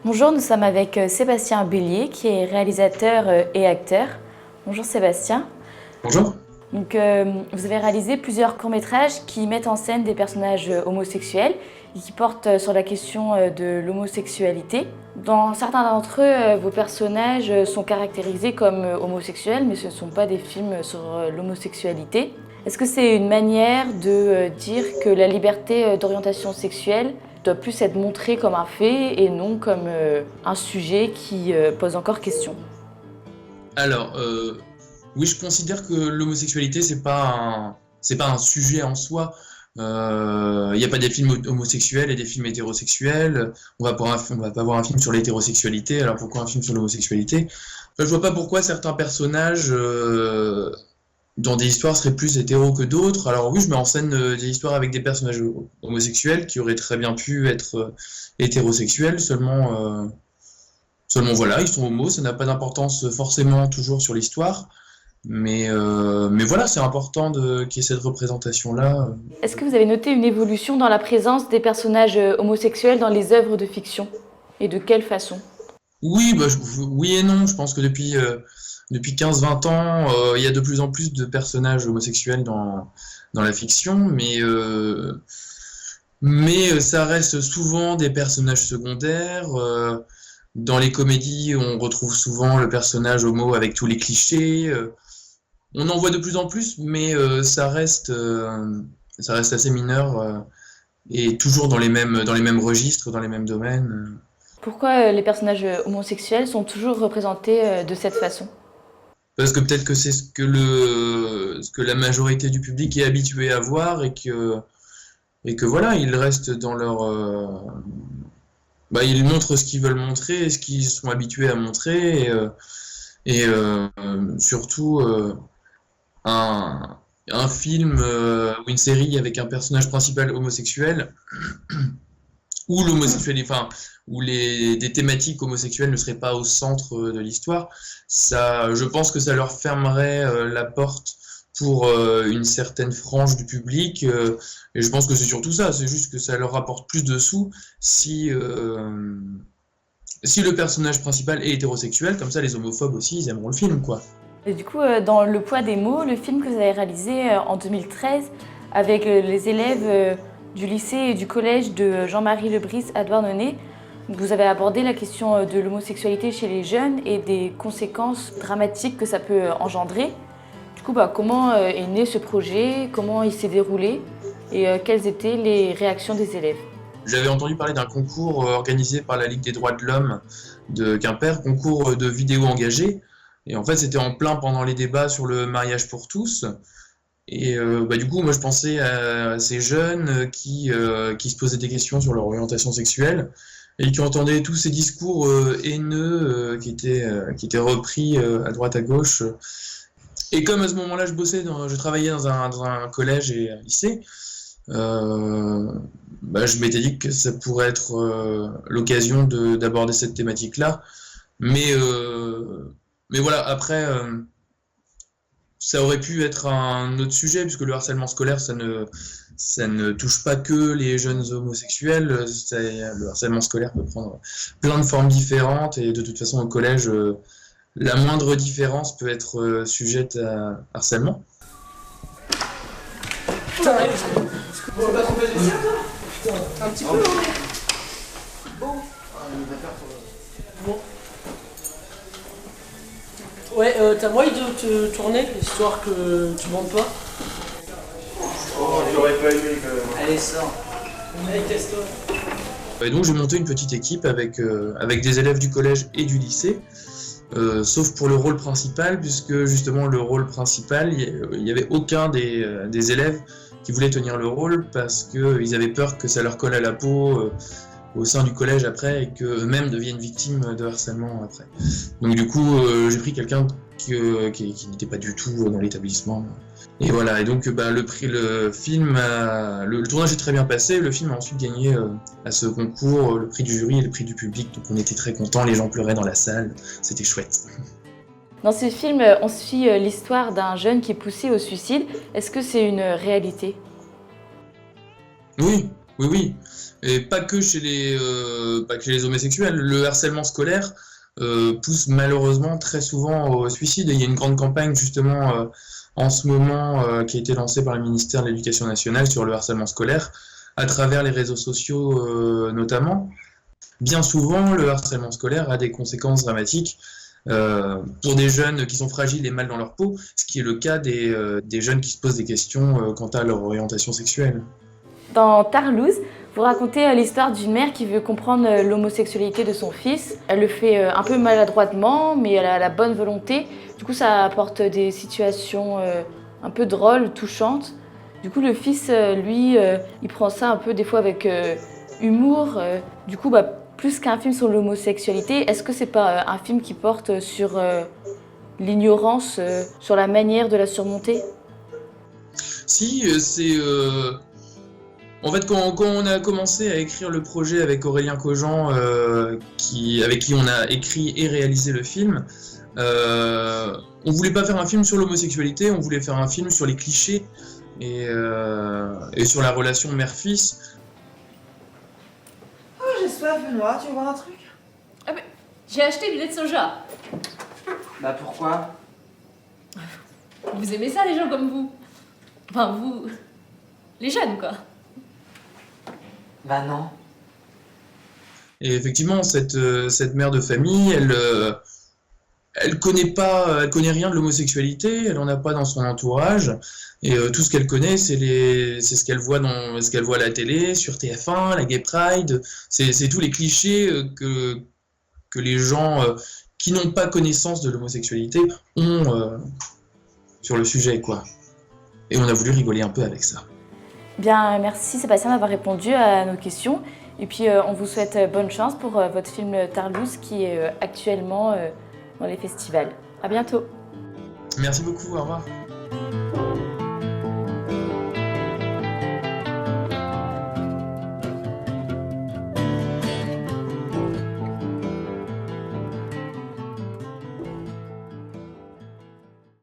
Bonjour, nous sommes avec Sébastien Bélier qui est réalisateur et acteur. Bonjour Sébastien. Bonjour. Vous avez réalisé plusieurs courts-métrages qui mettent en scène des personnages homosexuels et qui portent sur la question de l'homosexualité. Dans certains d'entre eux, vos personnages sont caractérisés comme homosexuels, mais ce ne sont pas des films sur l'homosexualité. Est-ce que c'est une manière de dire que la liberté d'orientation sexuelle doit plus être montrée comme un fait et non comme un sujet qui pose encore question? Alors, oui, je considère que l'homosexualité, c'est pas un sujet en soi. Il n'y a pas des films homosexuels et des films hétérosexuels. On va pas avoir un film sur l'hétérosexualité, alors pourquoi un film sur l'homosexualité? Enfin, je vois pas pourquoi certains personnages dans des histoires seraient plus hétéros que d'autres. Alors oui, je mets en scène des histoires avec des personnages homosexuels qui auraient très bien pu être hétérosexuels, seulement voilà, ils sont homos, ça n'a pas d'importance forcément toujours sur l'histoire, mais voilà, c'est important qu'il y ait cette représentation-là. Est-ce que vous avez noté une évolution dans la présence des personnages homosexuels dans les œuvres de fiction? Et de quelle façon? Oui, oui et non, je pense que depuis 15-20 ans, il y a de plus en plus de personnages homosexuels dans la fiction, mais ça reste souvent des personnages secondaires. Dans les comédies, on retrouve souvent le personnage homo avec tous les clichés. On en voit de plus en plus, mais ça reste assez mineur et toujours dans les mêmes registres, dans les mêmes domaines. Pourquoi les personnages homosexuels sont toujours représentés de cette façon? Parce que peut-être que c'est ce que la majorité du public est habitué à voir et que voilà, ils restent dans ils montrent ce qu'ils veulent montrer et ce qu'ils sont habitués à montrer et surtout un, un film ou une série avec un personnage principal homosexuel où enfin, des thématiques homosexuelles ne seraient pas au centre de l'histoire, je pense que ça leur fermerait la porte pour une certaine frange du public, et je pense que c'est surtout ça, c'est juste que ça leur rapporte plus de sous si le personnage principal est hétérosexuel, comme ça les homophobes aussi, ils aimeront le film, quoi. Et du coup, dans Le poids des mots, le film que vous avez réalisé en 2013 avec les élèves du lycée et du collège de Jean-Marie Lebris à Douarnenez, vous avez abordé la question de l'homosexualité chez les jeunes et des conséquences dramatiques que ça peut engendrer. Du coup, comment est né ce projet, comment il s'est déroulé et quelles étaient les réactions des élèves? J'avais entendu parler d'un concours organisé par la Ligue des droits de l'homme de Quimper, concours de vidéos engagées. Et en fait, c'était en plein pendant les débats sur le mariage pour tous. Et du coup, moi, je pensais à ces jeunes qui se posaient des questions sur leur orientation sexuelle et qui entendaient tous ces discours haineux qui étaient repris à droite à gauche. Et comme à ce moment-là, je travaillais dans un collège et un lycée, je m'étais dit que ça pourrait être l'occasion d'aborder cette thématique-là. Mais, mais voilà, après, ça aurait pu être un autre sujet, puisque le harcèlement scolaire, ça ne touche pas que les jeunes homosexuels. Le harcèlement scolaire peut prendre plein de formes différentes, et de toute façon, au collège, la moindre différence peut être sujette à harcèlement. Putain, on va pas tromper de tir, toi? Putain, un petit peu, hein. Bon. Bon. Ouais, t'as moyen de te tourner, histoire que tu montes pas? Oh, j'aurais pas aimé quand même. Allez, sors. Allez, casse-toi. Et donc j'ai monté une petite équipe avec des élèves du collège et du lycée, sauf pour le rôle principal, puisque justement le rôle principal, il n'y avait aucun des élèves qui voulait tenir le rôle parce qu'ils avaient peur que ça leur colle à la peau au sein du collège après et qu'eux-mêmes deviennent victimes de harcèlement après. Donc du coup, j'ai pris quelqu'un qui n'était pas du tout dans l'établissement. Et voilà, et donc le tournage est très bien passé, le film a ensuite gagné à ce concours le prix du jury et le prix du public, donc on était très contents, les gens pleuraient dans la salle, c'était chouette. Dans ce film, on suit l'histoire d'un jeune qui est poussé au suicide. Est-ce que c'est une réalité? Oui, Oui, oui. Et pas que chez les homosexuels. Le harcèlement scolaire pousse malheureusement très souvent au suicide. Et il y a une grande campagne justement en ce moment qui a été lancée par le ministère de l'Éducation nationale sur le harcèlement scolaire, à travers les réseaux sociaux notamment. Bien souvent, le harcèlement scolaire a des conséquences dramatiques pour des jeunes qui sont fragiles et mal dans leur peau, ce qui est le cas des jeunes qui se posent des questions quant à leur orientation sexuelle. Dans Tarlouse, vous racontez l'histoire d'une mère qui veut comprendre l'homosexualité de son fils. Elle le fait un peu maladroitement, mais elle a la bonne volonté. Du coup, ça apporte des situations un peu drôles, touchantes. Du coup, le fils, lui, il prend ça un peu des fois avec humour. Du coup, plus qu'un film sur l'homosexualité, est-ce que c'est pas un film qui porte sur l'ignorance, sur la manière de la surmonter? Si, c'est... En fait, quand on a commencé à écrire le projet avec Aurélien Cogent, avec qui on a écrit et réalisé le film, on voulait pas faire un film sur l'homosexualité, on voulait faire un film sur les clichés et sur la relation mère-fils. Oh, j'ai soif, Benoît, tu veux boire un truc? Ah mais j'ai acheté du lait de soja. Bah pourquoi? Vous aimez ça, les gens comme vous? Enfin, vous... les jeunes, quoi. Bah non. Et effectivement, cette mère de famille, elle connaît rien de l'homosexualité, elle en a pas dans son entourage, et tout ce qu'elle connaît, c'est ce qu'elle voit à la télé, sur TF1, la Gay Pride, c'est tous les clichés que les gens qui n'ont pas connaissance de l'homosexualité ont sur le sujet, quoi. Et on a voulu rigoler un peu avec ça. Bien, merci Sébastien d'avoir répondu à nos questions. Et puis, on vous souhaite bonne chance pour votre film Tarlouse qui est actuellement dans les festivals. À bientôt. Merci beaucoup, au revoir.